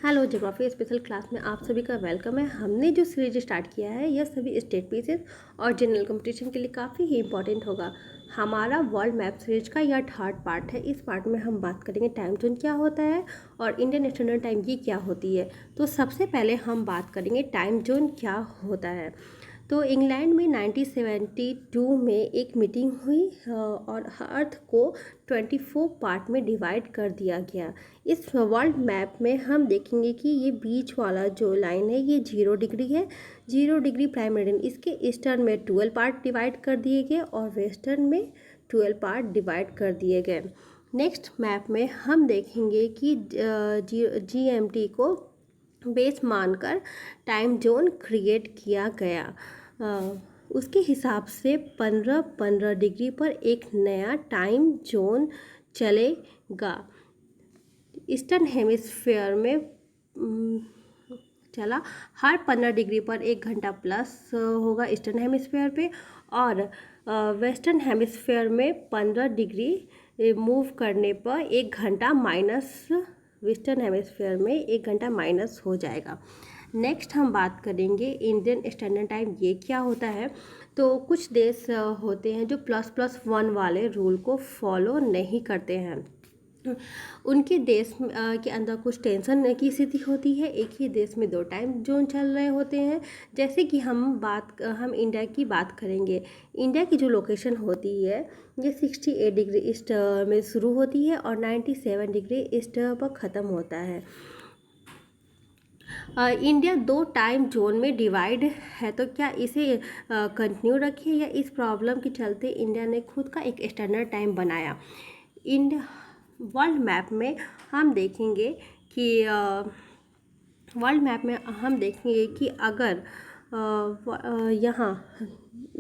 Hello, geography special class में आप सभी का वेलकम है। हमने जो सीरीज स्टार्ट किया है यह सभी स्टेट पीसेस और जनरल कंपटीशन के लिए काफ़ी ही इंपॉर्टेंट होगा। हमारा वर्ल्ड मैप सीरीज का यह थर्ड पार्ट है। इस पार्ट में हम बात करेंगे टाइम जोन क्या होता है और इंडियन स्टैंडर्ड टाइम ये क्या होती है। तो सबसे पहले हम बात करेंगे टाइम जोन क्या होता है। तो इंग्लैंड में 1972 में एक मीटिंग हुई और अर्थ को 24 पार्ट में डिवाइड कर दिया गया। इस वर्ल्ड मैप में हम देखेंगे कि ये बीच वाला जो लाइन है ये 0 डिग्री है। 0 डिग्री प्राइम मेरिडियन, इसके ईस्टर्न में 12 पार्ट डिवाइड कर दिए गए और वेस्टर्न में 12 पार्ट डिवाइड कर दिए गए। नेक्स्ट मैप में हम देखेंगे कि GMT को बेस मानकर टाइम जोन क्रिएट किया गया। उसके हिसाब से 15-15 डिग्री पर एक नया टाइम जोन चलेगा। ईस्टर्न हेमिस्फीयर में चला हर 15 डिग्री पर 1 घंटा प्लस होगा ईस्टर्न हेमिस्फीयर पे, और वेस्टर्न हेमिस्फीयर में 15 डिग्री मूव करने पर 1 घंटा माइनस, वेस्टर्न हेमिस्फीयर में 1 घंटा माइनस हो जाएगा। नेक्स्ट हम बात करेंगे इंडियन स्टैंडर्ड टाइम ये क्या होता है। तो कुछ देश होते हैं जो ++1 वाले रूल को फॉलो नहीं करते हैं। उनके देश के अंदर कुछ टेंशन की स्थिति होती है। एक ही देश में 2 टाइम जोन चल रहे होते हैं। जैसे कि हम इंडिया की बात करेंगे। इंडिया की जो लोकेशन होती है ये 68 डिग्री ईस्ट में शुरू होती है और 97 डिग्री ईस्ट पर ख़त्म होता है। इंडिया 2 टाइम जोन में डिवाइड है, तो क्या इसे कंटिन्यू रखें या इस प्रॉब्लम के चलते इंडिया ने खुद का एक स्टैंडर्ड टाइम बनाया। इंडिया वर्ल्ड मैप में हम देखेंगे कि अगर यहाँ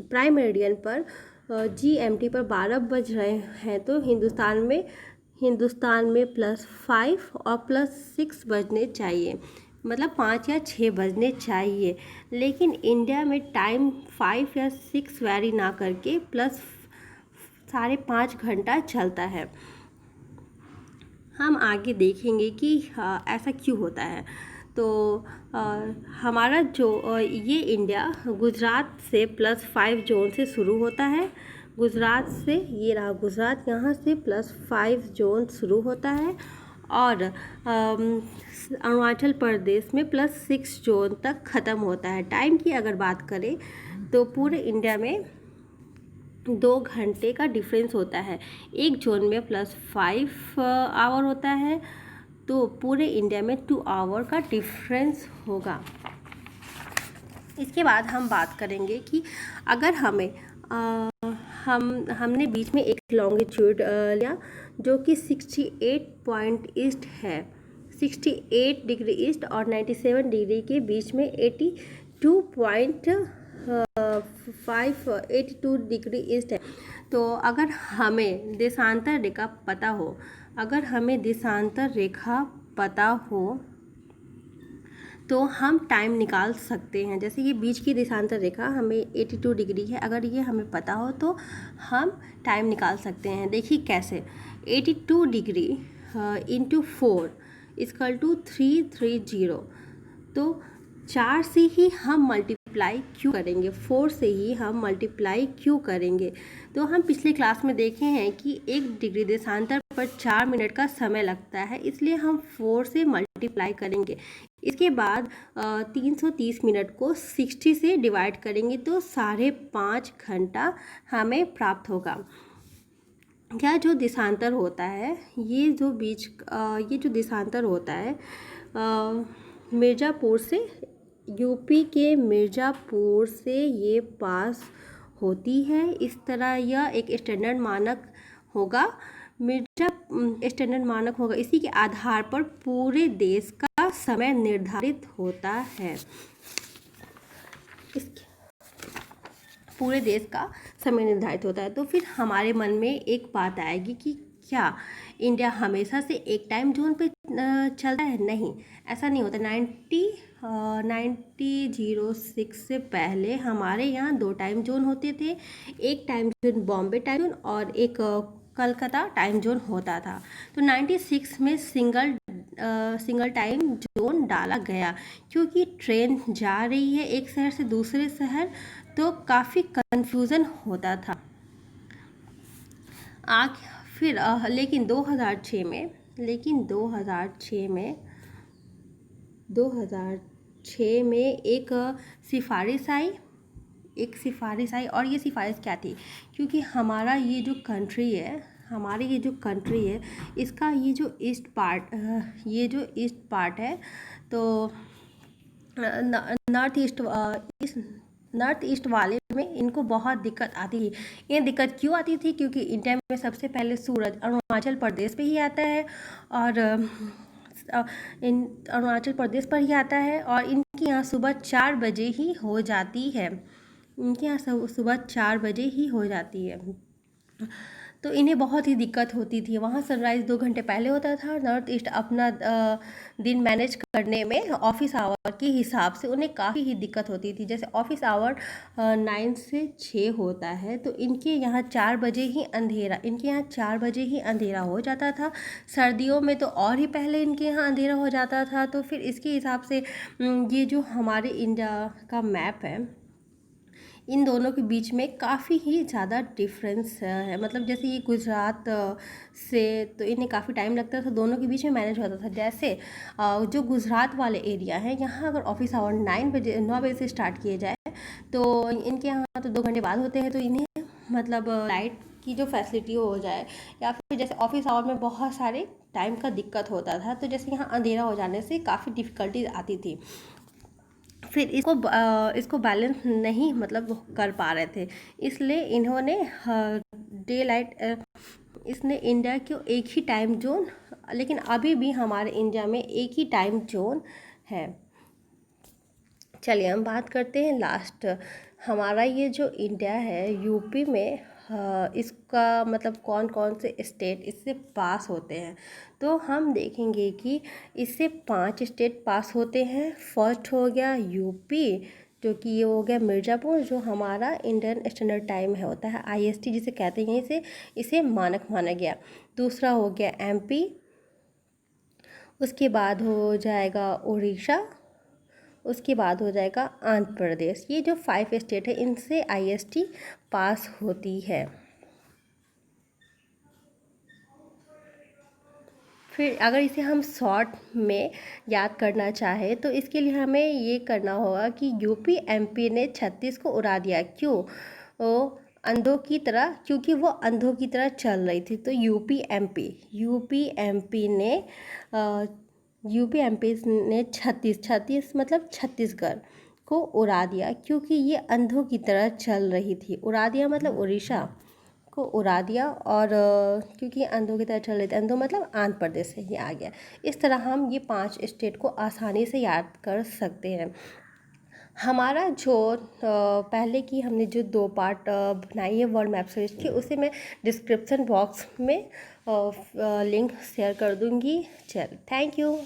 प्राइम मेरिडियन पर GMT पर 12 बज रहे हैं तो हिंदुस्तान में +5 और +6 बजने चाहिए, मतलब 5 या 6 बजने चाहिए। लेकिन इंडिया में टाइम 5 या 6 वैरी ना करके +5.5 घंटा चलता है। हम आगे देखेंगे कि ऐसा क्यों होता है। तो हमारा जो ये इंडिया गुजरात से +5 जोन से शुरू होता है। गुजरात से, ये रहा गुजरात, यहाँ से +5 जोन शुरू होता है और अरुणाचल प्रदेश में +6 जोन तक ख़त्म होता है। टाइम की अगर बात करें तो पूरे इंडिया में 2 घंटे का डिफरेंस होता है। एक जोन में +5 आवर होता है तो पूरे इंडिया में 2 आवर का डिफरेंस होगा। इसके बाद हम बात करेंगे कि अगर हमने बीच में एक लॉन्गिट्यूड लिया जो कि 68 पॉइंट ईस्ट है, 68 डिग्री ईस्ट और 97 डिग्री के बीच में 82 डिग्री ईस्ट है। तो अगर हमें देशांतर रेखा पता हो तो हम टाइम निकाल सकते हैं। जैसे ये बीच की देशांतर रेखा हमें 82 डिग्री है, अगर ये हमें पता हो तो हम टाइम निकाल सकते हैं। देखिए कैसे, 82 डिग्री इंटू 4 = 330। तो 4 से ही हम मल्टीप्लाई क्यों करेंगे, 4 से ही हम मल्टीप्लाई क्यों करेंगे। तो हम पिछले क्लास में देखे हैं कि 1 डिग्री देशांतर पर 4 मिनट का समय लगता है, इसलिए हम 4 से मल्टीप्लाई करेंगे। इसके बाद 330 मिनट को 60 से डिवाइड करेंगे तो 5.5 घंटा हमें प्राप्त होगा। क्या जो देशांतर होता है, ये जो देशांतर होता है मिर्ज़ापुर से, यूपी के मिर्ज़ापुर से ये पास होती है। इस तरह यह एक स्टैंडर्ड मानक होगा, स्टैंडर्ड मानक होगा। इसी के आधार पर पूरे देश का समय निर्धारित होता है। पूरे देश का समय निर्धारित होता है। तो फिर हमारे मन में एक बात आएगी कि क्या इंडिया हमेशा से एक टाइम जोन पे चलता है? नहीं, ऐसा नहीं होता। 1906 से पहले हमारे यहाँ 2 टाइम जोन होते थे। एक time zone Bombay time zone और एक कलकत्ता टाइम जोन होता था। तो 96 में सिंगल सिंगल टाइम जोन डाला गया, क्योंकि ट्रेन जा रही है एक शहर से दूसरे शहर, तो काफ़ी कन्फ्यूज़न होता था। आग फिर लेकिन 2006 में 2006 में सिफारिश आई। और ये सिफारिश क्या थी? क्योंकि हमारी ये जो कंट्री है इसका ये जो ईस्ट पार्ट है, तो नॉर्थ ईस्ट वाले में इनको बहुत दिक्कत आती थी। ये दिक्कत क्यों आती थी? क्योंकि इंडिया में सबसे पहले सूरज अरुणाचल प्रदेश पे ही आता है, और अरुणाचल प्रदेश पर ही आता है, और इनके यहाँ सुबह 4 बजे ही हो जाती है। तो इन्हें बहुत ही दिक्कत होती थी। वहाँ सनराइज़ 2 घंटे पहले होता था। नॉर्थ ईस्ट अपना दिन मैनेज करने में ऑफिस आवर के हिसाब से उन्हें काफ़ी ही दिक्कत होती थी। जैसे ऑफिस आवर 9 से 6 होता है, तो इनके यहाँ 4 बजे ही अंधेरा हो जाता था। सर्दियों में तो और ही पहले इनके यहाँ अंधेरा हो जाता था। तो फिर इसके हिसाब से ये जो हमारे इंडिया का मैप है, इन दोनों के बीच में काफ़ी ही ज़्यादा डिफरेंस है। मतलब जैसे ये गुजरात से, तो इन्हें काफ़ी टाइम लगता था, दोनों के बीच में मैनेज होता था। जैसे जो गुजरात वाले एरिया है, यहाँ अगर ऑफिस आवर 9 बजे से स्टार्ट किए जाए, तो इनके यहाँ तो 2 घंटे बाद होते हैं, तो इन्हें मतलब लाइट की जो फैसिलिटी हो जाए, या फिर जैसे ऑफिस आवर में बहुत सारे टाइम का दिक्कत होता था, तो जैसे यहाँ अंधेरा हो जाने से काफ़ी डिफ़िकल्टीज आती थी। फिर इसको बैलेंस नहीं मतलब कर पा रहे थे, इसलिए इन्होंने डे लाइट इसने इंडिया को एक ही टाइम जोन, लेकिन अभी भी हमारे इंडिया में एक ही टाइम जोन है। चलिए हम बात करते हैं लास्ट। हमारा ये जो इंडिया है, यूपी में इसका मतलब कौन कौन से स्टेट इससे पास होते हैं, तो हम देखेंगे कि इससे 5 स्टेट पास होते हैं। फर्स्ट हो गया यूपी, जो कि ये हो गया मिर्ज़ापुर, जो हमारा इंडियन स्टैंडर्ड टाइम है होता है, IST जिसे कहते हैं, इसे मानक माना गया। दूसरा हो गया MP, उसके बाद हो जाएगा उड़ीसा, उसके बाद हो जाएगा आंध्र प्रदेश। ये जो 5 स्टेट है, इनसे IST पास होती है। फिर अगर इसे हम शॉर्ट में याद करना चाहें, तो इसके लिए हमें ये करना होगा कि यूपी MP ने 36 को उड़ा दिया। क्यों? अंधों की तरह, क्योंकि वो अंधों की तरह चल रही थी। तो यूपी MP ने 36 मतलब छत्तीसगढ़ को उड़ा दिया, क्योंकि ये अंधों की तरह चल रही थी। उड़ा दिया मतलब उड़ीसा को उड़ा दिया, और क्योंकि अंधों की तरह चल रहे थे, अंधों मतलब आंध्र प्रदेश से ही आ गया। इस तरह हम ये 5 स्टेट को आसानी से याद कर सकते हैं। हमारा जो पहले की हमने जो 2 पार्ट बनाई है वर्ल्ड मैप सीरीज की, उसे मैं डिस्क्रिप्शन बॉक्स में लिंक शेयर कर दूँगी। चल, थैंक यू।